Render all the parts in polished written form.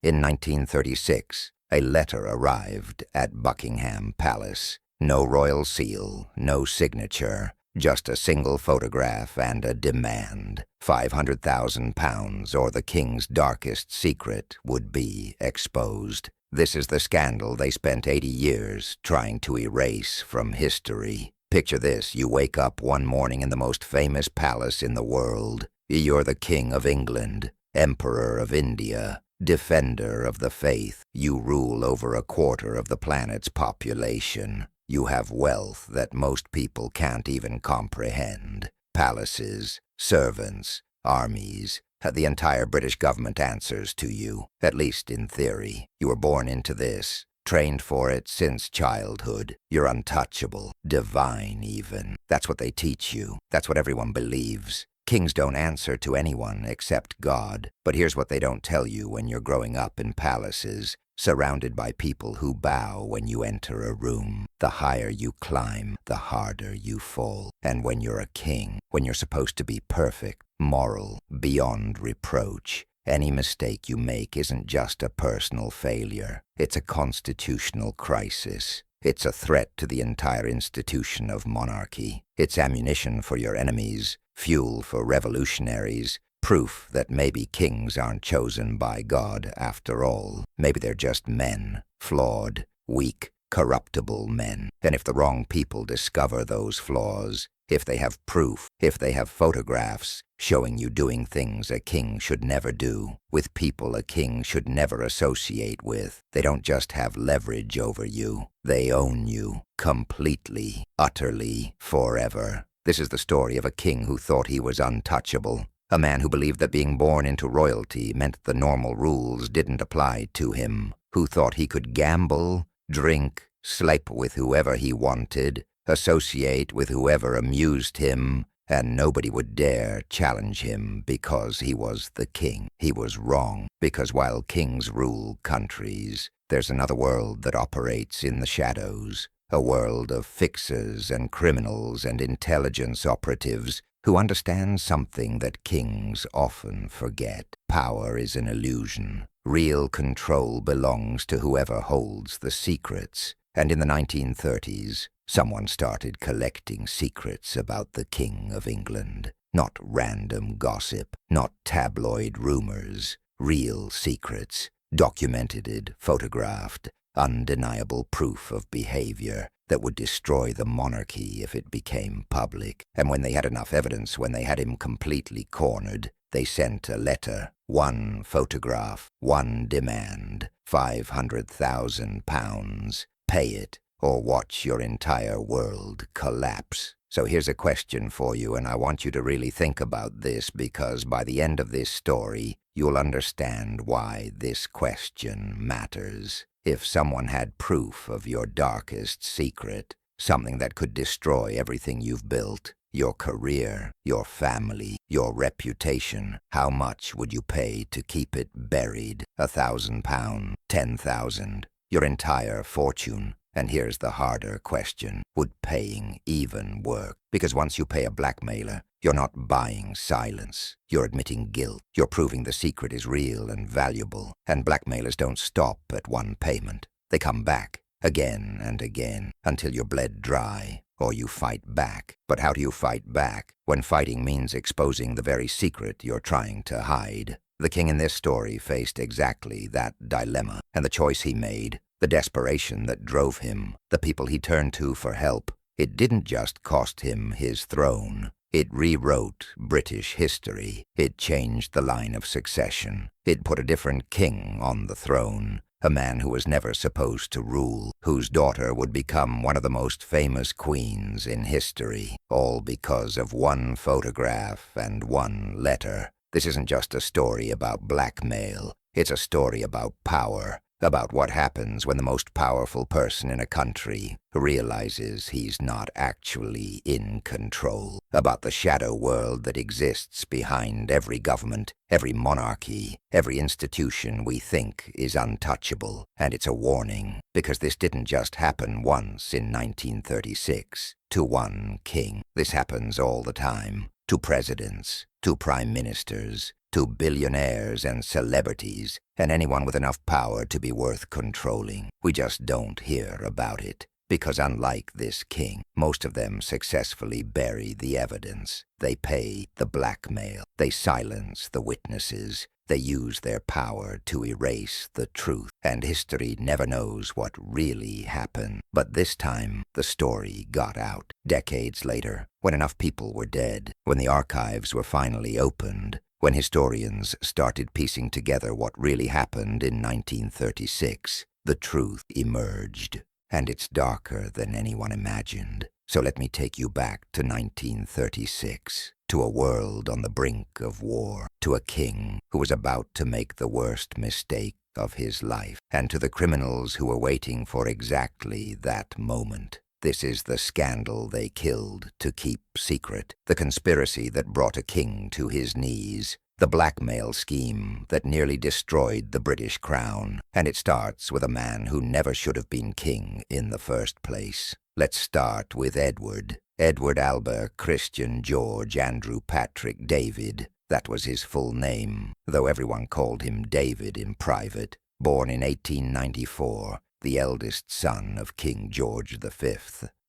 In 1936, a letter arrived at Buckingham Palace. No royal seal, no signature, just a single photograph and a demand. £500,000 or the king's darkest secret would be exposed. This is the scandal they spent 80 years trying to erase from history. Picture this, you wake up one morning in the most famous palace in the world. You're the King of England, Emperor of India, defender of the faith. You rule over a quarter of the planet's population. You have wealth that most people can't even comprehend. Palaces, servants, armies. The entire British government answers to you, at least in theory. You were born into this, trained for it since childhood. You're untouchable, divine even. That's what they teach you. That's what everyone believes. Kings don't answer to anyone except God. But here's what they don't tell you when you're growing up in palaces, surrounded by people who bow when you enter a room. The higher you climb, the harder you fall. And when you're a king, when you're supposed to be perfect, moral, beyond reproach, any mistake you make isn't just a personal failure. It's a constitutional crisis. It's a threat to the entire institution of monarchy. It's ammunition for your enemies, fuel for revolutionaries, proof that maybe kings aren't chosen by God after all. Maybe they're just men, flawed, weak, corruptible men. And if the wrong people discover those flaws, if they have proof, if they have photographs showing you doing things a king should never do, with people a king should never associate with, they don't just have leverage over you, they own you, completely, utterly, forever. This is the story of a king who thought he was untouchable. A man who believed that being born into royalty meant the normal rules didn't apply to him, who thought he could gamble, drink, sleep with whoever he wanted, associate with whoever amused him, and nobody would dare challenge him because he was the king. He was wrong, because while kings rule countries, there's another world that operates in the shadows, a world of fixers and criminals and intelligence operatives who understand something that kings often forget. Power is an illusion. Real control belongs to whoever holds the secrets. And in the 1930s, someone started collecting secrets about the King of England. Not random gossip, not tabloid rumors, real secrets, documented, photographed, undeniable proof of behavior that would destroy the monarchy if it became public. And when they had enough evidence, when they had him completely cornered, they sent a letter, one photograph, one demand, £500,000. Pay it, or watch your entire world collapse. So here's a question for you, and I want you to really think about this, because by the end of this story, you'll understand why this question matters. If someone had proof of your darkest secret, something that could destroy everything you've built, your career, your family, your reputation, how much would you pay to keep it buried? £1,000, 10,000, your entire fortune? And here's the harder question. Would paying even work? Because once you pay a blackmailer, you're not buying silence. You're admitting guilt. You're proving the secret is real and valuable. And blackmailers don't stop at one payment. They come back again and again until you're bled dry, or you fight back. But how do you fight back when fighting means exposing the very secret you're trying to hide? The king in this story faced exactly that dilemma, and the choice he made, the desperation that drove him, the people he turned to for help, it didn't just cost him his throne. It rewrote British history. It changed the line of succession. It put a different king on the throne, a man who was never supposed to rule, whose daughter would become one of the most famous queens in history, all because of one photograph and one letter. This isn't just a story about blackmail. It's a story about power, about what happens when the most powerful person in a country realizes he's not actually in control, about the shadow world that exists behind every government, every monarchy, every institution we think is untouchable. And it's a warning, because this didn't just happen once in 1936 to one king. This happens all the time, to presidents, to prime ministers, to billionaires and celebrities, and anyone with enough power to be worth controlling. We just don't hear about it. Because unlike this king, most of them successfully bury the evidence. They pay the blackmail. They silence the witnesses. They use their power to erase the truth. And history never knows what really happened. But this time, the story got out. Decades later, when enough people were dead, when the archives were finally opened, when historians started piecing together what really happened in 1936, the truth emerged. And it's darker than anyone imagined. So let me take you back to 1936, to a world on the brink of war, to a king who was about to make the worst mistake of his life, and to the criminals who were waiting for exactly that moment. This is the scandal they killed to keep secret, the conspiracy that brought a king to his knees, the blackmail scheme that nearly destroyed the British crown, and it starts with a man who never should have been king in the first place. Let's start with Edward. Edward Albert Christian George Andrew Patrick David. That was his full name, though everyone called him David in private. Born in 1894, the eldest son of King George V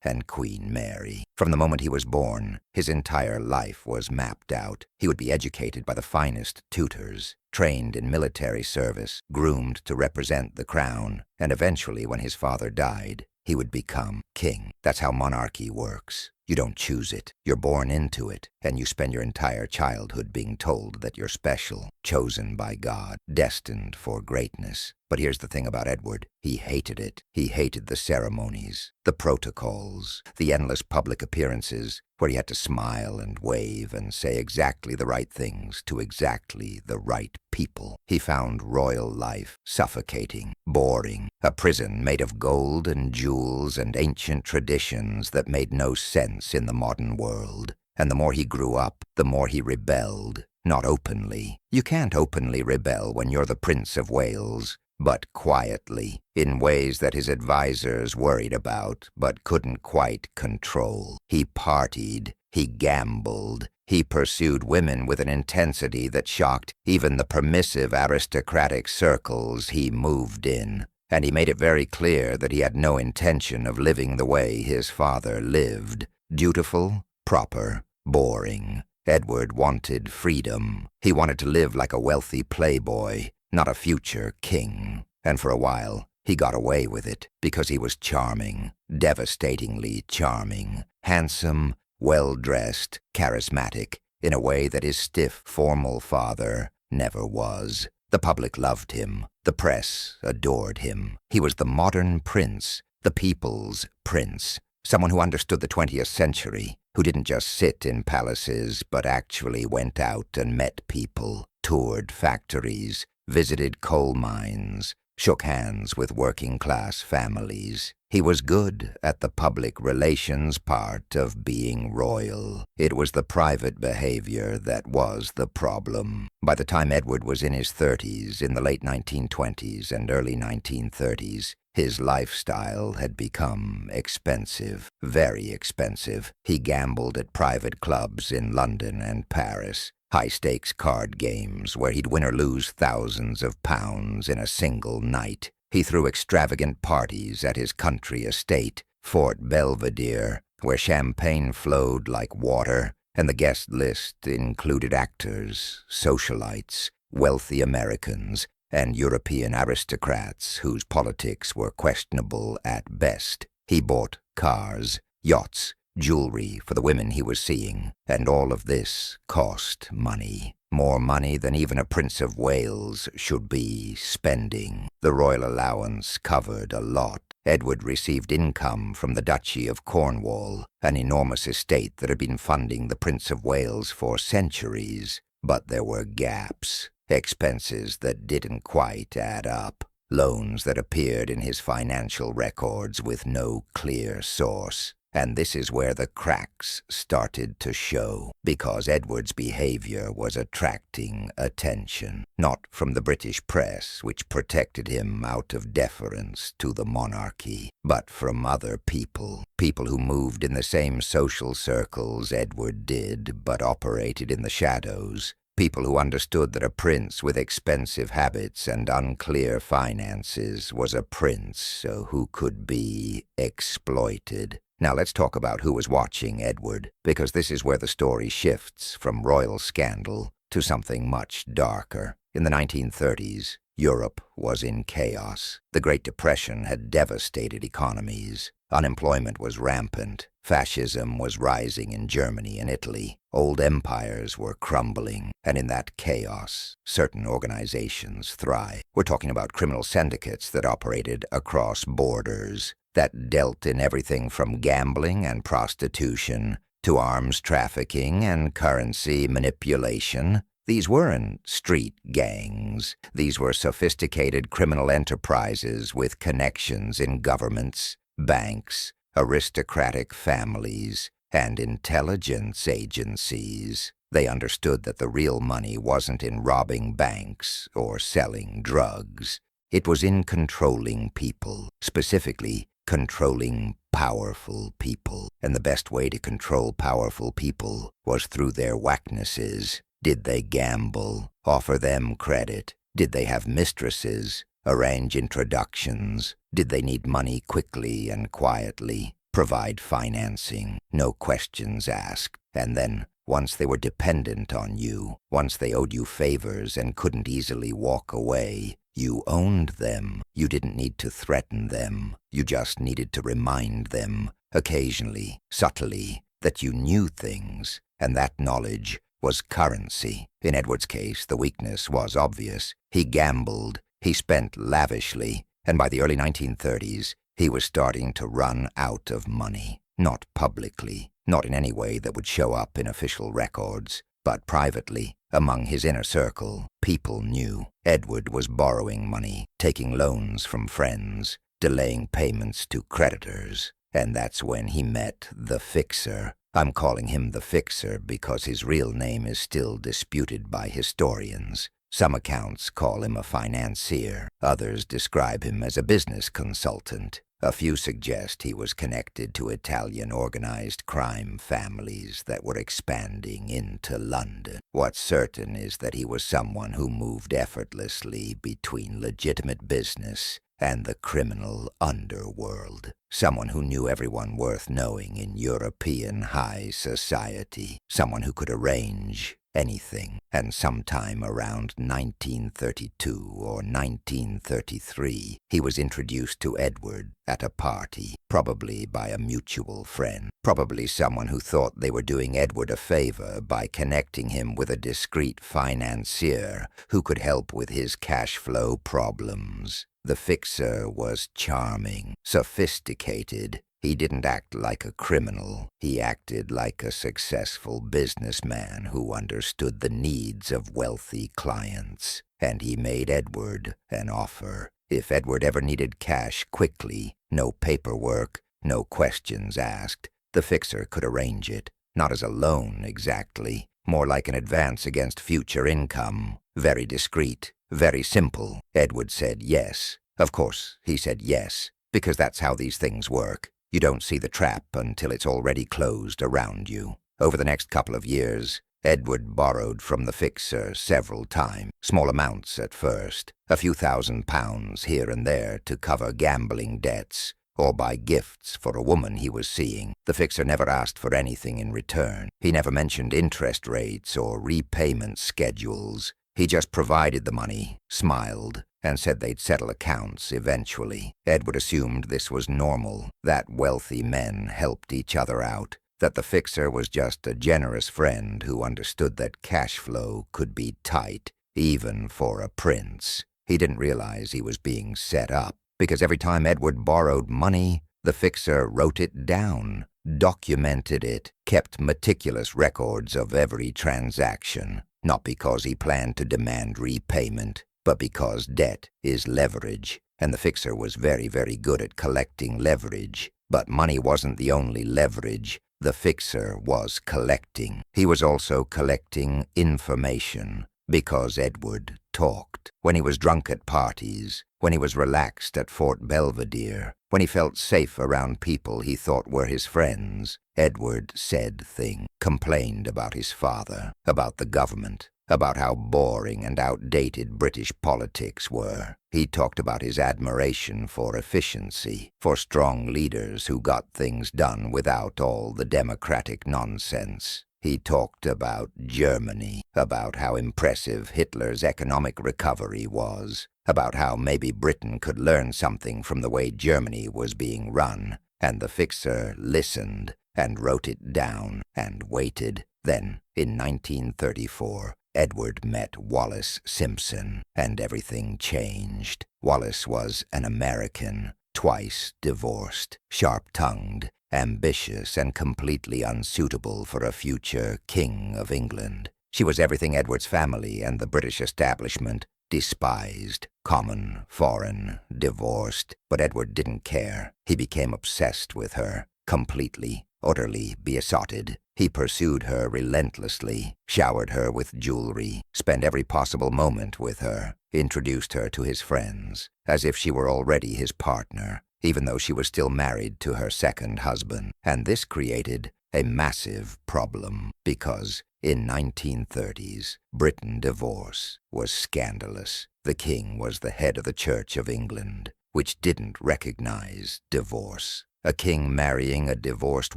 and Queen Mary. From the moment he was born, his entire life was mapped out. He would be educated by the finest tutors, trained in military service, groomed to represent the crown, and eventually, when his father died, he would become king. That's how monarchy works. You don't choose it. You're born into it, and you spend your entire childhood being told that you're special, chosen by God, destined for greatness. But here's the thing about Edward. He hated it. He hated the ceremonies, the protocols, the endless public appearances where he had to smile and wave and say exactly the right things to exactly the right people. He found royal life suffocating, boring, a prison made of gold and jewels and ancient traditions that made no sense in the modern world. And the more he grew up, the more he rebelled. Not openly. You can't openly rebel when you're the Prince of Wales, but quietly, in ways that his advisors worried about but couldn't quite control. He partied, he gambled, he pursued women with an intensity that shocked even the permissive aristocratic circles he moved in. And he made it very clear that he had no intention of living the way his father lived. Dutiful, proper, boring. Edward wanted freedom. He wanted to live like a wealthy playboy, not a future king. And for a while, he got away with it because he was charming, devastatingly charming, handsome, well-dressed, charismatic, in a way that his stiff, formal father never was. The public loved him. The press adored him. He was the modern prince, the people's prince, someone who understood the 20th century, who didn't just sit in palaces but actually went out and met people, toured factories, visited coal mines, shook hands with working-class families. He was good at the public relations part of being royal. It was the private behavior that was the problem. By the time Edward was in his 30s, in the late 1920s and early 1930s, his lifestyle had become expensive, very expensive. He gambled at private clubs in London and Paris, high-stakes card games where he'd win or lose thousands of pounds in a single night. He threw extravagant parties at his country estate, Fort Belvedere, where champagne flowed like water, and the guest list included actors, socialites, wealthy Americans, and European aristocrats whose politics were questionable at best. He bought cars, yachts, jewelry for the women he was seeing, and all of this cost money. More money than even a Prince of Wales should be spending. The royal allowance covered a lot. Edward received income from the Duchy of Cornwall, an enormous estate that had been funding the Prince of Wales for centuries. But there were gaps, expenses that didn't quite add up, loans that appeared in his financial records with no clear source. And this is where the cracks started to show, because Edward's behavior was attracting attention, not from the British press, which protected him out of deference to the monarchy, but from other people, people who moved in the same social circles Edward did, but operated in the shadows, People who understood that a prince with expensive habits and unclear finances was a prince who could be exploited. Now let's talk about who was watching Edward, because this is where the story shifts from royal scandal to something much darker. In the 1930s, Europe was in chaos. The Great Depression had devastated economies. Unemployment was rampant. Fascism was rising in Germany and Italy. Old empires were crumbling, and in that chaos, certain organizations thrived. We're talking about criminal syndicates that operated across borders, that dealt in everything from gambling and prostitution to arms trafficking and currency manipulation. These weren't street gangs. These were sophisticated criminal enterprises with connections in governments, banks, aristocratic families, and intelligence agencies. They understood that the real money wasn't in robbing banks or selling drugs. It was in controlling people, specifically controlling powerful people. And the best way to control powerful people was through their whacknesses. Did they gamble? Offer them credit? Did they have mistresses? Arrange introductions? Did they need money quickly and quietly? Provide financing? No questions asked. And then, once they were dependent on you, once they owed you favors and couldn't easily walk away, you owned them. You didn't need to threaten them. You just needed to remind them, occasionally, subtly, that you knew things, and that knowledge was currency. In Edward's case, the weakness was obvious. He gambled, he spent lavishly, and by the early 1930s, he was starting to run out of money. Not publicly, not in any way that would show up in official records, but privately, among his inner circle. People knew Edward was borrowing money, taking loans from friends, delaying payments to creditors. And that's when he met the Fixer. I'm calling him the Fixer because his real name is still disputed by historians. Some accounts call him a financier. Others describe him as a business consultant. A few suggest he was connected to Italian organized crime families that were expanding into London. What's certain is that he was someone who moved effortlessly between legitimate business and the criminal underworld. Someone who knew everyone worth knowing in European high society. Someone who could arrange anything. And sometime around 1932 or 1933, he was introduced to Edward at a party, probably by a mutual friend. Probably someone who thought they were doing Edward a favor by connecting him with a discreet financier who could help with his cash flow problems. The Fixer was charming, sophisticated. He didn't act like a criminal. He acted like a successful businessman who understood the needs of wealthy clients. And he made Edward an offer. If Edward ever needed cash quickly, no paperwork, no questions asked, the Fixer could arrange it. Not as a loan, exactly. More like an advance against future income. Very discreet, very simple. Edward said yes. Of course, he said yes, because that's how these things work. You don't see the trap until it's already closed around you. Over the next couple of years, Edward borrowed from the Fixer several times, small amounts at first, a few £1,000s here and there to cover gambling debts, or buy gifts for a woman he was seeing. The Fixer never asked for anything in return. He never mentioned interest rates or repayment schedules. He just provided the money, smiled, and said they'd settle accounts eventually. Edward assumed this was normal, that wealthy men helped each other out, that the Fixer was just a generous friend who understood that cash flow could be tight, even for a prince. He didn't realize he was being set up, because every time Edward borrowed money, the Fixer wrote it down, documented it, kept meticulous records of every transaction. Not because he planned to demand repayment, but because debt is leverage, and the Fixer was very, very good at collecting leverage. But money wasn't the only leverage the Fixer was collecting. He was also collecting information, because Edward talked. When he was drunk at parties, when he was relaxed at Fort Belvedere, when he felt safe around people he thought were his friends, Edward said things, complained about his father, about the government, about how boring and outdated British politics were. He talked about his admiration for efficiency, for strong leaders who got things done without all the democratic nonsense. He talked about Germany, about how impressive Hitler's economic recovery was, about how maybe Britain could learn something from the way Germany was being run, and the fixer listened and wrote it down and waited. Then, in 1934, Edward met Wallis Simpson, and everything changed. Wallis was an American, twice divorced, sharp-tongued, ambitious, and completely unsuitable for a future King of England. She was everything Edward's family and the British establishment despised. Common, foreign, divorced. But Edward didn't care. He became obsessed with her, completely, utterly besotted. He pursued her relentlessly, showered her with jewelry, spent every possible moment with her, introduced her to his friends, as if she were already his partner, even though she was still married to her second husband. And this created a massive problem, because in 1930s, Britain divorce was scandalous. The king was the head of the Church of England, which didn't recognize divorce. A king marrying a divorced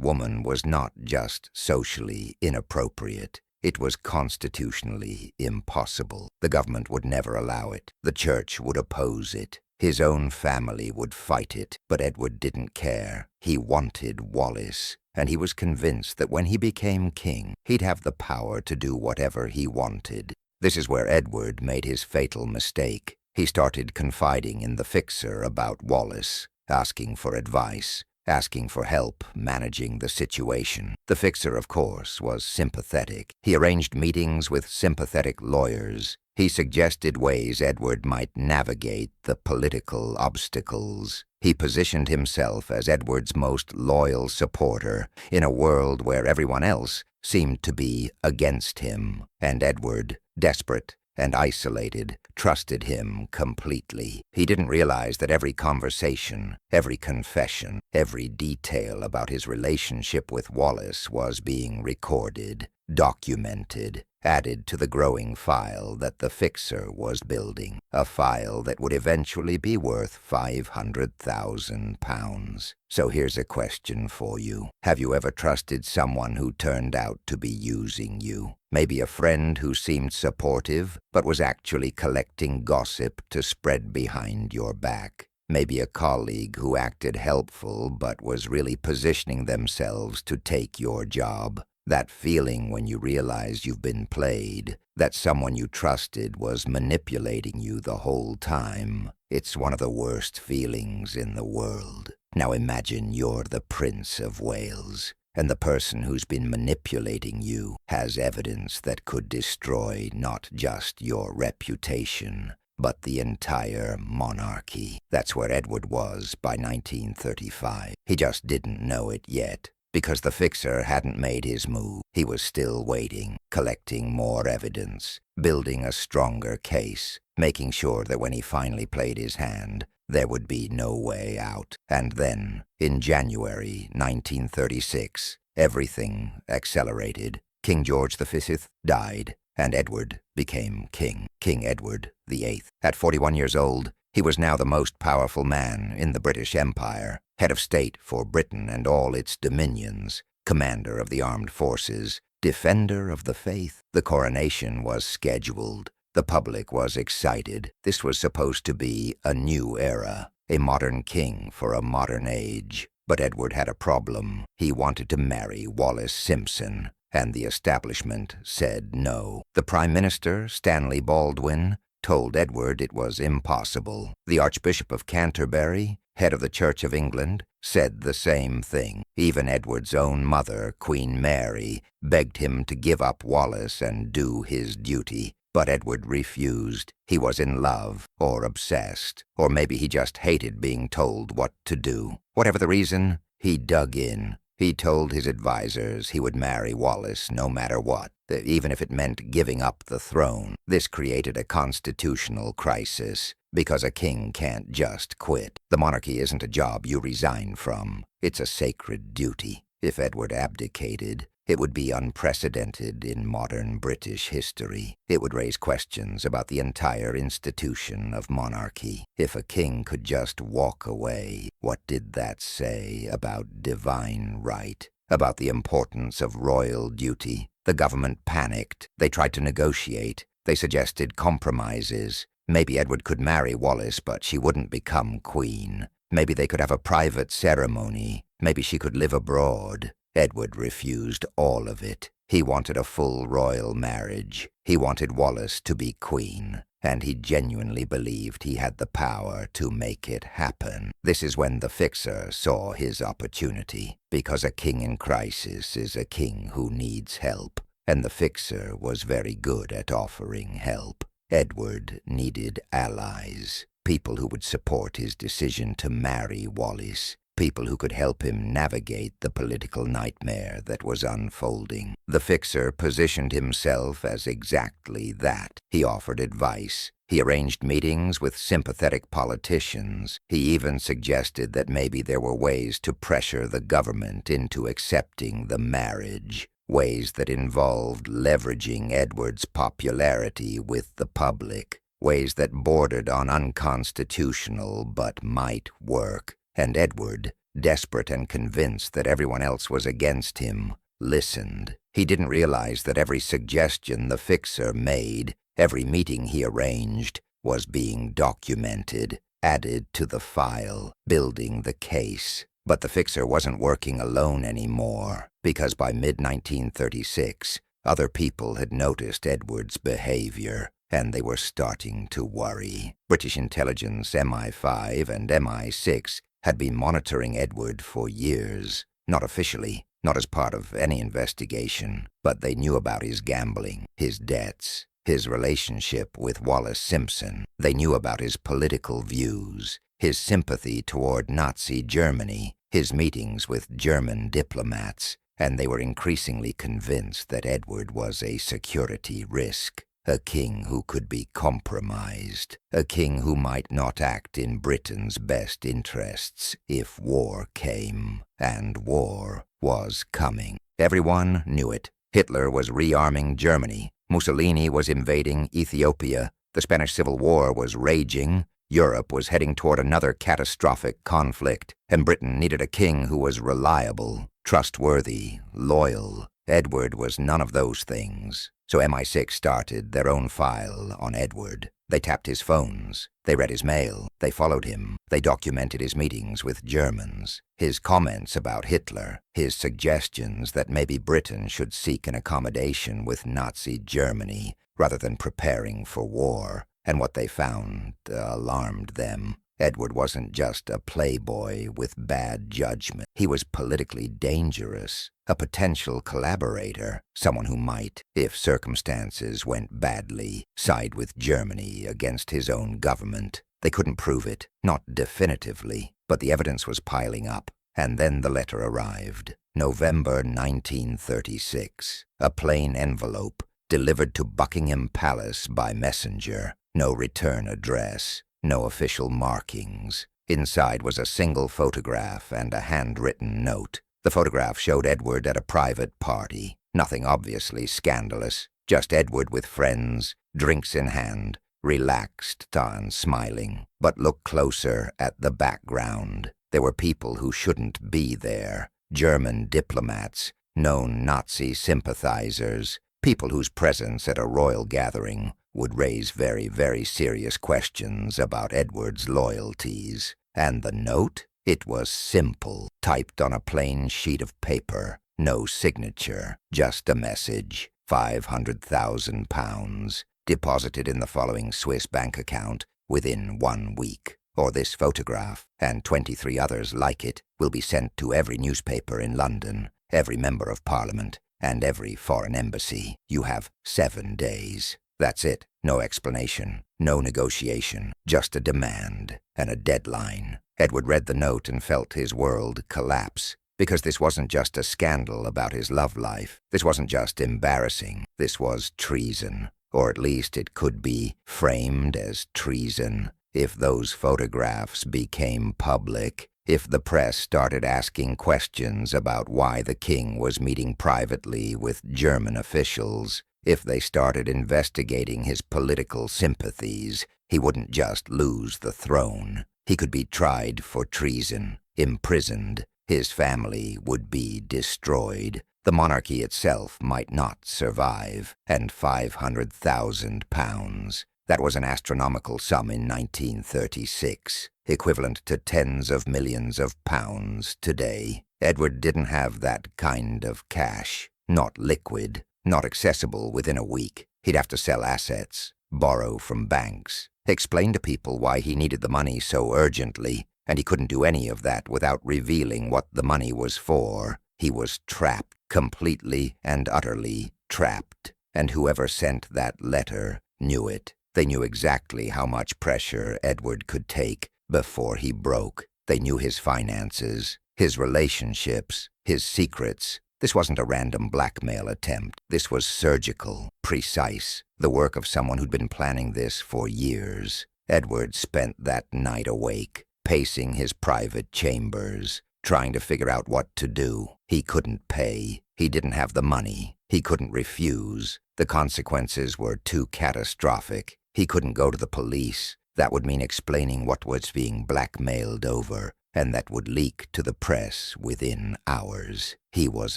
woman was not just socially inappropriate. It was constitutionally impossible. The government would never allow it. The church would oppose it. His own family would fight it. But Edward didn't care. He wanted Wallis, and he was convinced that when he became king, he'd have the power to do whatever he wanted. This is where Edward made his fatal mistake. He started confiding in the fixer about Wallis, asking for advice, asking for help managing the situation. The fixer, of course, was sympathetic. He arranged meetings with sympathetic lawyers. He suggested ways Edward might navigate the political obstacles. He positioned himself as Edward's most loyal supporter in a world where everyone else seemed to be against him. And Edward, desperate and isolated, trusted him completely. He didn't realize that every conversation, every confession, every detail about his relationship with Wallis was being recorded, documented, added to the growing file that the fixer was building, a file that would eventually be worth £500,000. So here's a question for you. Have you ever trusted someone who turned out to be using you? Maybe a friend who seemed supportive, but was actually collecting gossip to spread behind your back. Maybe a colleague who acted helpful, but was really positioning themselves to take your job. That feeling when you realize you've been played, that someone you trusted was manipulating you the whole time. It's one of the worst feelings in the world. Now imagine you're the Prince of Wales, and the person who's been manipulating you has evidence that could destroy not just your reputation, but the entire monarchy. That's where Edward was by 1935. He just didn't know it yet. Because the fixer hadn't made his move, he was still waiting, collecting more evidence, building a stronger case, making sure that when he finally played his hand, there would be no way out. And then, in January 1936, everything accelerated. King George V died, and Edward became king, King Edward VIII. At 41 years old, he was now the most powerful man in the British Empire, head of state for Britain and all its dominions, commander of the armed forces, defender of the faith. The coronation was scheduled. The public was excited. This was supposed to be a new era, a modern king for a modern age. But Edward had a problem. He wanted to marry Wallis Simpson, and the establishment said no. The Prime Minister, Stanley Baldwin, told Edward it was impossible. The Archbishop of Canterbury, head of the Church of England, said the same thing. Even Edward's own mother, Queen Mary, begged him to give up Wallis and do his duty. But Edward refused. He was in love, or obsessed, or maybe he just hated being told what to do. Whatever the reason, he dug in. He told his advisors he would marry Wallis no matter what, even if it meant giving up the throne. This created a constitutional crisis, because a king can't just quit. The monarchy isn't a job you resign from. It's a sacred duty. If Edward abdicated, It would be unprecedented in modern British history. It would raise questions about the entire institution of monarchy. If a king could just walk away, what did that say about divine right? About the importance of royal duty? The government panicked. They tried to negotiate. They suggested compromises. Maybe Edward could marry Wallis, but she wouldn't become queen. Maybe they could have a private ceremony. Maybe she could live abroad. Edward refused all of it. He wanted a full royal marriage. He wanted Wallis to be queen, and he genuinely believed he had the power to make it happen. This is when the fixer saw his opportunity, because a king in crisis is a king who needs help, and the fixer was very good at offering help. Edward needed allies, people who would support his decision to marry Wallis, people who could help him navigate the political nightmare that was unfolding. The fixer positioned himself as exactly that. He offered advice. He arranged meetings with sympathetic politicians. He even suggested that maybe there were ways to pressure the government into accepting the marriage, ways that involved leveraging Edward's popularity with the public, ways that bordered on unconstitutional but might work. And Edward, desperate and convinced that everyone else was against him, listened. He didn't realize that every suggestion the fixer made, every meeting he arranged, was being documented, added to the file, building the case. But the fixer wasn't working alone anymore, because by mid-1936, other people had noticed Edward's behavior, and they were starting to worry. British intelligence MI5 and MI6 had been monitoring Edward for years, not officially, not as part of any investigation, but they knew about his gambling, his debts, his relationship with Wallis Simpson. They knew about his political views, his sympathy toward Nazi Germany, his meetings with German diplomats, and they were increasingly convinced that Edward was a security risk. A king who could be compromised, a king who might not act in Britain's best interests if war came, and war was coming. Everyone knew it. Hitler was rearming Germany. Mussolini was invading Ethiopia. The Spanish Civil War was raging. Europe was heading toward another catastrophic conflict, and Britain needed a king who was reliable, trustworthy, loyal. Edward was none of those things. So MI6 started their own file on Edward. They tapped his phones. They read his mail. They followed him. They documented his meetings with Germans, his comments about Hitler, his suggestions that maybe Britain should seek an accommodation with Nazi Germany rather than preparing for war. And what they found alarmed them. Edward wasn't just a playboy with bad judgment. He was politically dangerous, a potential collaborator, someone who might, if circumstances went badly, side with Germany against his own government. They couldn't prove it, not definitively, but the evidence was piling up. And then the letter arrived. November 1936. A plain envelope, delivered to Buckingham Palace by messenger. No return address. No official markings. Inside was a single photograph and a handwritten note. The photograph showed Edward at a private party. Nothing obviously scandalous. Just Edward with friends, drinks in hand, relaxed and smiling. But look closer at the background. There were people who shouldn't be there. German diplomats, known Nazi sympathizers, people whose presence at a royal gathering would raise very, very serious questions about Edward's loyalties. And the note? It was simple, typed on a plain sheet of paper. No signature, just a message. £500,000, deposited in the following Swiss bank account within 1 week. Or this photograph, and 23 others like it, will be sent to every newspaper in London, every member of Parliament, and every foreign embassy. You have 7 days. That's it. No explanation, no negotiation, just a demand and a deadline. Edward read the note and felt his world collapse, because this wasn't just a scandal about his love life. This wasn't just embarrassing. This was treason, or at least it could be framed as treason. If those photographs became public, If the press started asking questions about why the king was meeting privately with German officials, if they started investigating his political sympathies, he wouldn't just lose the throne. He could be tried for treason, imprisoned. His family would be destroyed. The monarchy itself might not survive. And £500,000. That was an astronomical sum in 1936, equivalent to tens of millions of pounds today. Edward didn't have that kind of cash. Not liquid, not accessible within a week. He'd have to sell assets, borrow from banks, explain to people why he needed the money so urgently, and he couldn't do any of that without revealing what the money was for. He was trapped, completely and utterly trapped. And whoever sent that letter knew it. They knew exactly how much pressure Edward could take before he broke. They knew his finances, his relationships, his secrets. This wasn't a random blackmail attempt. This was surgical, precise, the work of someone who'd been planning this for years. Edward spent that night awake, pacing his private chambers, trying to figure out what to do. He couldn't pay. He didn't have the money. He couldn't refuse. The consequences were too catastrophic. He couldn't go to the police. That would mean explaining what was being blackmailed over, and that would leak to the press within hours. He was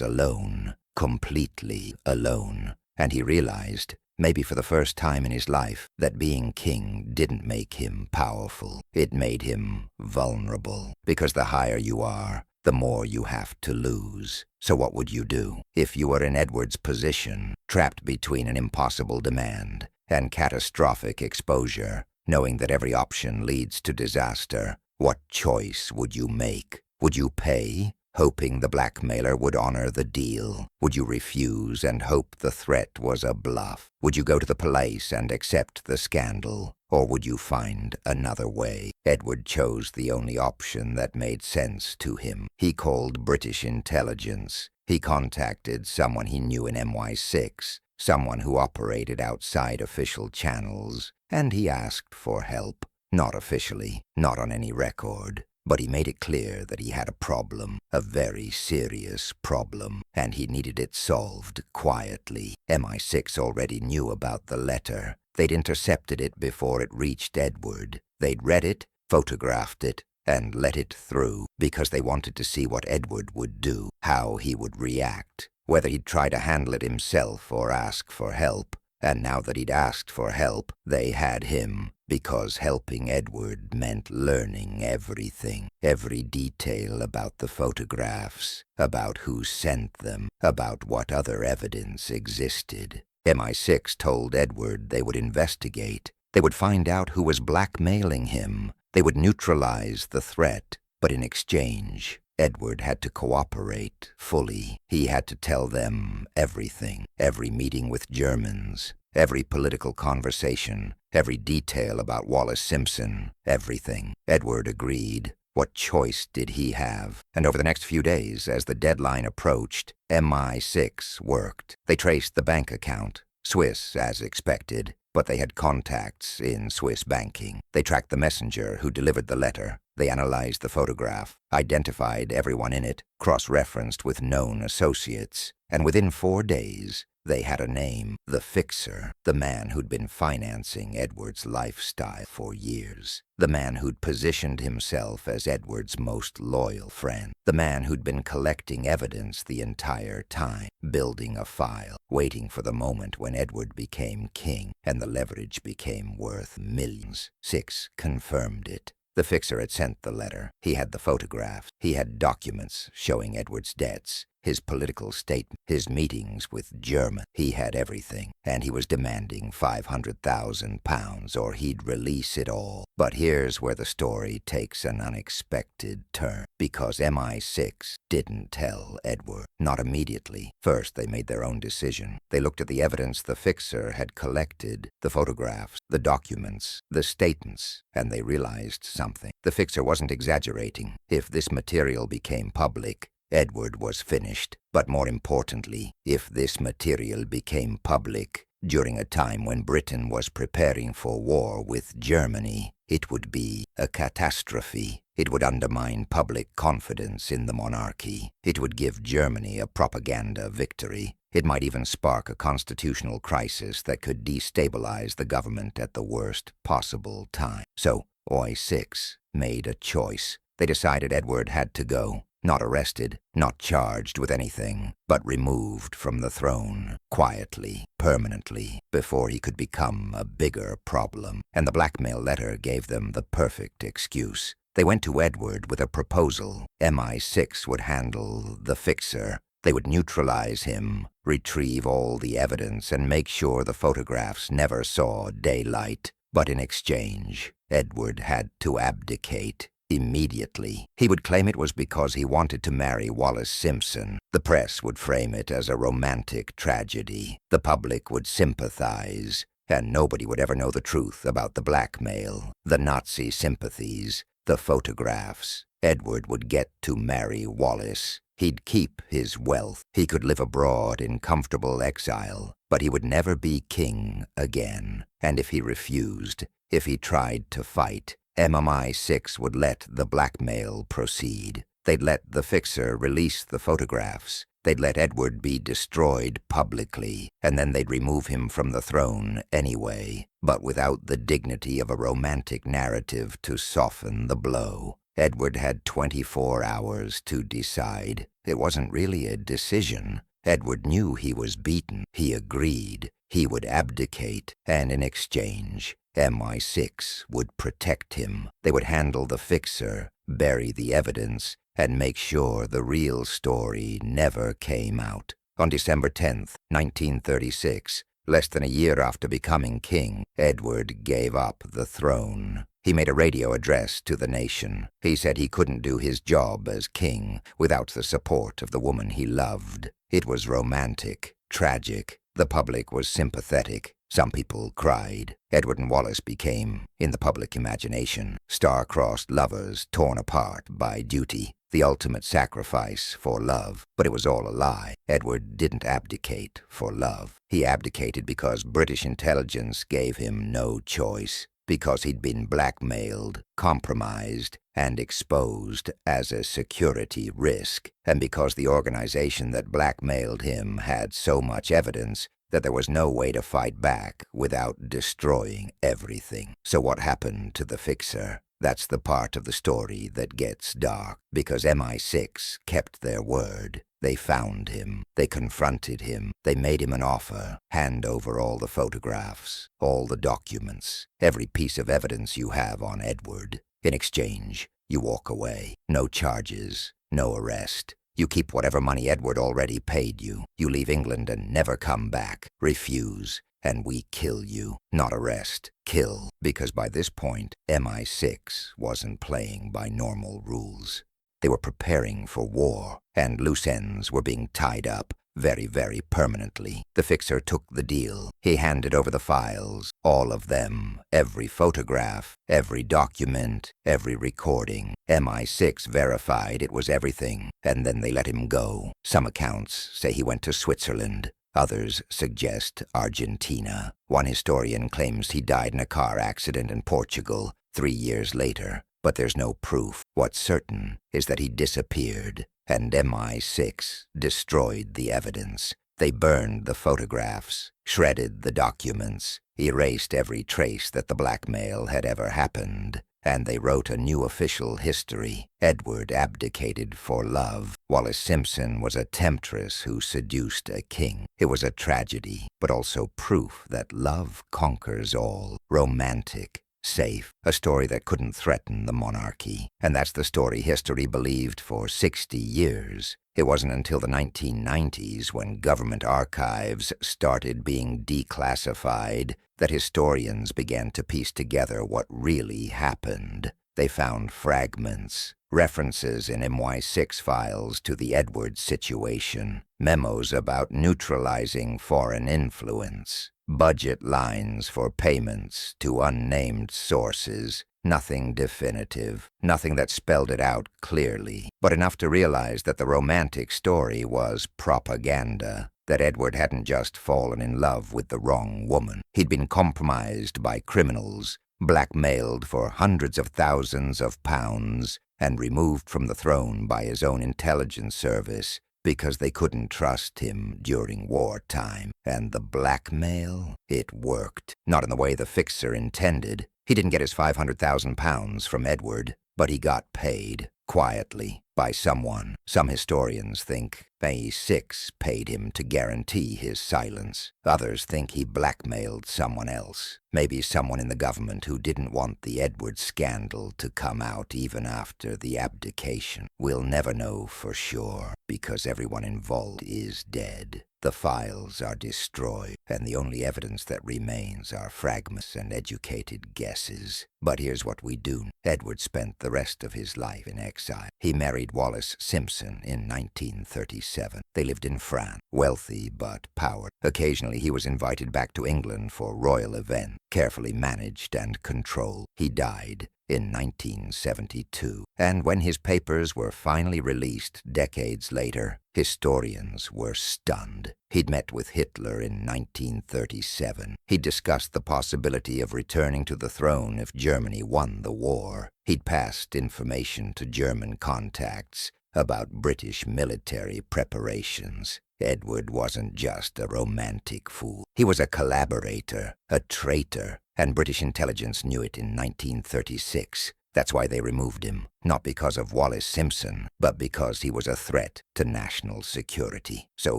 alone, completely alone, and he realized, maybe for the first time in his life, that being king didn't make him powerful. It made him vulnerable, because the higher you are, the more you have to lose. So what would you do if you were in Edward's position, trapped between an impossible demand and catastrophic exposure, knowing that every option leads to disaster? What choice would you make? Would you pay, hoping the blackmailer would honor the deal? Would you refuse and hope the threat was a bluff? Would you go to the police and accept the scandal? Or would you find another way? Edward chose the only option that made sense to him. He called British intelligence. He contacted someone he knew in MI6, someone who operated outside official channels, and he asked for help. Not officially, not on any record, but he made it clear that he had a problem, a very serious problem, and he needed it solved quietly. MI6 already knew about the letter. They'd intercepted it before it reached Edward. They'd read it, photographed it, and let it through because they wanted to see what Edward would do, how he would react, whether he'd try to handle it himself or ask for help. And now that he'd asked for help, they had him, because helping Edward meant learning everything, every detail about the photographs, about who sent them, about what other evidence existed. MI6 told Edward they would investigate. They would find out who was blackmailing him. They would neutralize the threat, but in exchange, Edward had to cooperate fully. He had to tell them everything, every meeting with Germans, every political conversation, every detail about Wallace Simpson, everything. Edward agreed. What choice did he have? And over the next few days, as the deadline approached, MI6 worked. They traced the bank account, Swiss as expected, but they had contacts in Swiss banking. They tracked the messenger who delivered the letter. They analyzed the photograph, identified everyone in it, cross-referenced with known associates, and within 4 days, they had a name, the Fixer, the man who'd been financing Edward's lifestyle for years, the man who'd positioned himself as Edward's most loyal friend, the man who'd been collecting evidence the entire time, building a file, waiting for the moment when Edward became king and the leverage became worth millions. 6 confirmed it. The Fixer had sent the letter. He had the photographs. He had documents showing Edward's debts, his political statement, his meetings with German. He had everything, and he was demanding £500,000 or he'd release it all. But here's where the story takes an unexpected turn, because MI6 didn't tell Edward. Not immediately. First, they made their own decision. They looked at the evidence the Fixer had collected, the photographs, the documents, the statements, and they realized something. The Fixer wasn't exaggerating. If this material became public, Edward was finished. But more importantly, if this material became public during a time when Britain was preparing for war with Germany, it would be a catastrophe. It would undermine public confidence in the monarchy. It would give Germany a propaganda victory. It might even spark a constitutional crisis that could destabilize the government at the worst possible time. So, OI6 made a choice. They decided Edward had to go. Not arrested, not charged with anything, but removed from the throne, quietly, permanently, before he could become a bigger problem. And the blackmail letter gave them the perfect excuse. They went to Edward with a proposal. MI6 would handle the fixer. They would neutralize him, retrieve all the evidence, and make sure the photographs never saw daylight. But in exchange, Edward had to abdicate. Immediately. He would claim it was because he wanted to marry Wallis Simpson. The press would frame it as a romantic tragedy. The public would sympathize, and nobody would ever know the truth about the blackmail, the Nazi sympathies, the photographs. Edward would get to marry Wallis. He'd keep his wealth. He could live abroad in comfortable exile, but he would never be king again. And if he refused, if he tried to fight, MI6 would let the blackmail proceed. They'd let the fixer release the photographs. They'd let Edward be destroyed publicly, and then they'd remove him from the throne anyway, but without the dignity of a romantic narrative to soften the blow. Edward had 24 hours to decide. It wasn't really a decision. Edward knew he was beaten. He agreed. He would abdicate, and in exchange, MI6 would protect him. They would handle the fixer, bury the evidence, and make sure the real story never came out. On December 10th, 1936, less than a year after becoming king, Edward gave up the throne. He made a radio address to the nation. He said he couldn't do his job as king without the support of the woman he loved. It was romantic, tragic. The public was sympathetic. Some people cried. Edward and Wallis became, in the public imagination, star-crossed lovers torn apart by duty, the ultimate sacrifice for love. But it was all a lie. Edward didn't abdicate for love. He abdicated because British intelligence gave him no choice, because he'd been blackmailed, compromised, and exposed as a security risk, and because the organization that blackmailed him had so much evidence that there was no way to fight back without destroying everything. So what happened to the fixer? That's the part of the story that gets dark, because MI6 kept their word. They found him. They confronted him. They made him an offer. Hand over all the photographs, all the documents, every piece of evidence you have on Edward. In exchange, you walk away. No charges, no arrest. You keep whatever money Edward already paid you. You leave England and never come back. Refuse, and we kill you. Not arrest, kill. Because by this point, MI6 wasn't playing by normal rules. They were preparing for war, and loose ends were being tied up very, very permanently. The fixer took the deal. He handed over the files, all of them, every photograph, every document, every recording. MI6 verified it was everything, and then they let him go. Some accounts say he went to Switzerland. Others suggest Argentina. One historian claims he died in a car accident in Portugal 3 years later. But there's no proof. What's certain is that he disappeared, and MI6 destroyed the evidence. They burned the photographs, shredded the documents, erased every trace that the blackmail had ever happened, and they wrote a new official history. Edward abdicated for love. Wallis Simpson was a temptress who seduced a king. It was a tragedy, but also proof that love conquers all. Romantic, safe, a story that couldn't threaten the monarchy. And that's the story history believed for 60 years. It wasn't until the 1990s, when government archives started being declassified, that historians began to piece together what really happened. They found fragments, references in MI6 files to the Edward situation, memos about neutralizing foreign influence, budget lines for payments to unnamed sources. Nothing definitive, nothing that spelled it out clearly, but enough to realize that the romantic story was propaganda, that Edward hadn't just fallen in love with the wrong woman. He'd been compromised by criminals, blackmailed for hundreds of thousands of pounds, and removed from the throne by his own intelligence service because they couldn't trust him during wartime. And the blackmail? It worked. Not in the way the fixer intended. He didn't get his £500,000 from Edward, but he got paid, quietly, by someone. Some historians think May VI paid him to guarantee his silence. Others think he blackmailed someone else. Maybe someone in the government who didn't want the Edward scandal to come out even after the abdication. We'll never know for sure, because everyone involved is dead. The files are destroyed, and the only evidence that remains are fragments and educated guesses. But here's what we do. Edward spent the rest of his life in exile. He married Wallis Simpson in 1937. They lived in France, wealthy but powerful. Occasionally he was invited back to England for royal events, carefully managed and controlled. He died in 1972, and when his papers were finally released decades later, historians were stunned. He'd met with Hitler in 1937. He'd discussed the possibility of returning to the throne if Germany won the war. He'd passed information to German contacts about British military preparations. Edward wasn't just a romantic fool. He was a collaborator, a traitor, and British intelligence knew it in 1936. That's why they removed him, not because of Wallis Simpson, but because he was a threat to national security. So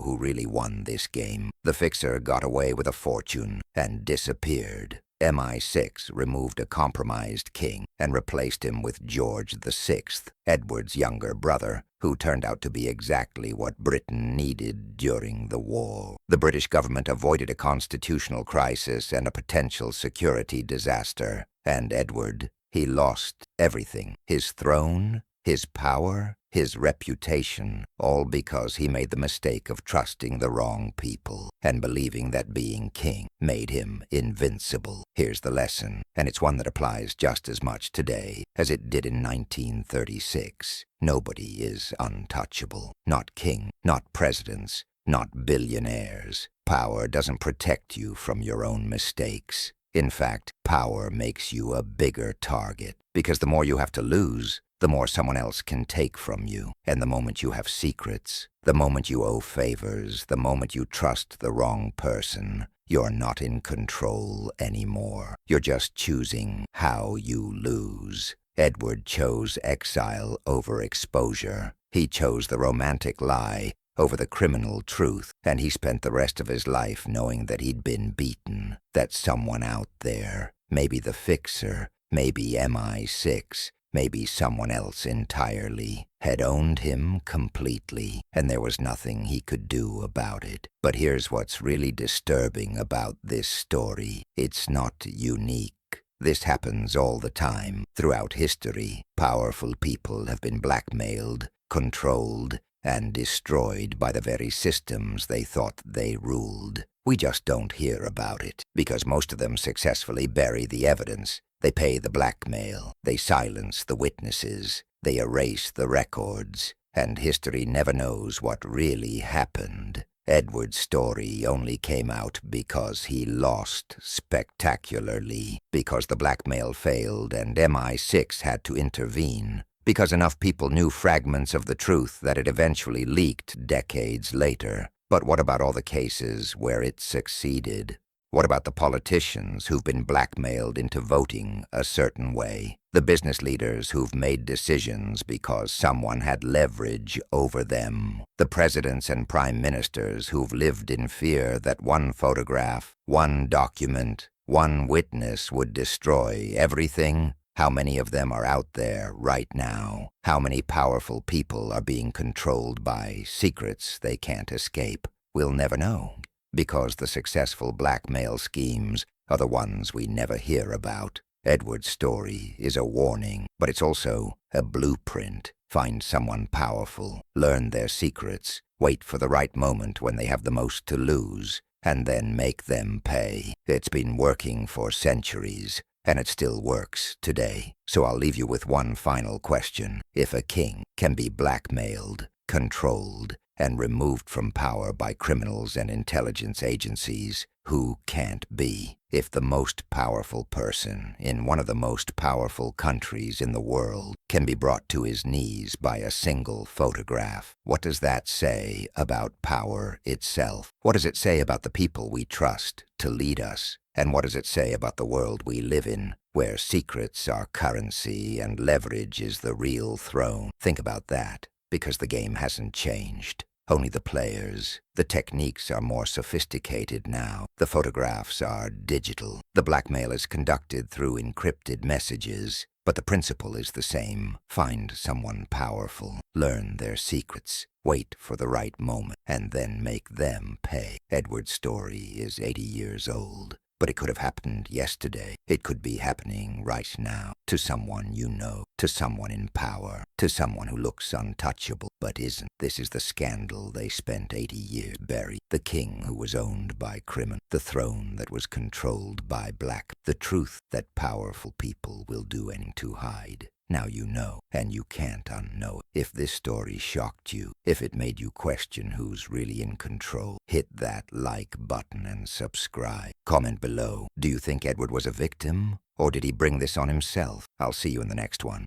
who really won this game? The fixer got away with a fortune and disappeared. MI6 removed a compromised king and replaced him with George VI, Edward's younger brother, who turned out to be exactly what Britain needed during the war. The British government avoided a constitutional crisis and a potential security disaster. And Edward, he lost everything. His throne, his power, his reputation, all because he made the mistake of trusting the wrong people and believing that being king made him invincible. Here's the lesson, and it's one that applies just as much today as it did in 1936. Nobody is untouchable. Not king, not presidents, not billionaires. Power doesn't protect you from your own mistakes. In fact, power makes you a bigger target, because the more you have to lose, the more someone else can take from you. And the moment you have secrets, the moment you owe favors, the moment you trust the wrong person, you're not in control anymore. You're just choosing how you lose. Edward chose exile over exposure. He chose the romantic lie over the criminal truth, and he spent the rest of his life knowing that he'd been beaten, that someone out there, maybe the fixer, maybe MI6, maybe someone else entirely, had owned him completely, and there was nothing he could do about it. But here's what's really disturbing about this story. It's not unique. This happens all the time throughout history. Powerful people have been blackmailed, controlled, and destroyed by the very systems they thought they ruled. We just don't hear about it, because most of them successfully bury the evidence. They pay the blackmail, they silence the witnesses, they erase the records, and history never knows what really happened. Edward's story only came out because he lost spectacularly, because the blackmail failed and MI6 had to intervene, because enough people knew fragments of the truth that it eventually leaked decades later. But what about all the cases where it succeeded? What about the politicians who've been blackmailed into voting a certain way? The business leaders who've made decisions because someone had leverage over them? The presidents and prime ministers who've lived in fear that one photograph, one document, one witness would destroy everything? How many of them are out there right now? How many powerful people are being controlled by secrets they can't escape? We'll never know, because the successful blackmail schemes are the ones we never hear about. Edward's story is a warning, but it's also a blueprint. Find someone powerful, learn their secrets, wait for the right moment when they have the most to lose, and then make them pay. It's been working for centuries, and it still works today. So I'll leave you with one final question. If a king can be blackmailed, controlled, and removed from power by criminals and intelligence agencies who can't be. If the most powerful person in one of the most powerful countries in the world can be brought to his knees by a single photograph, what does that say about power itself? What does it say about the people we trust to lead us? And what does it say about the world we live in, where secrets are currency and leverage is the real throne? Think about that, because the game hasn't changed. Only the players. The techniques are more sophisticated now. The photographs are digital. The blackmail is conducted through encrypted messages, but the principle is the same. Find someone powerful, learn their secrets, wait for the right moment, and then make them pay. Edward's story is 80 years old. But it could have happened yesterday. It could be happening right now, to someone you know, to someone in power, to someone who looks untouchable but isn't. This is the scandal they spent 80 years buried. The king who was owned by criminals, the throne that was controlled by black, the truth that powerful people will do anything to hide. Now you know, and you can't unknow it. If this story shocked you, if it made you question who's really in control, hit that like button and subscribe. Comment below. Do you think Edward was a victim, or did he bring this on himself? I'll see you in the next one.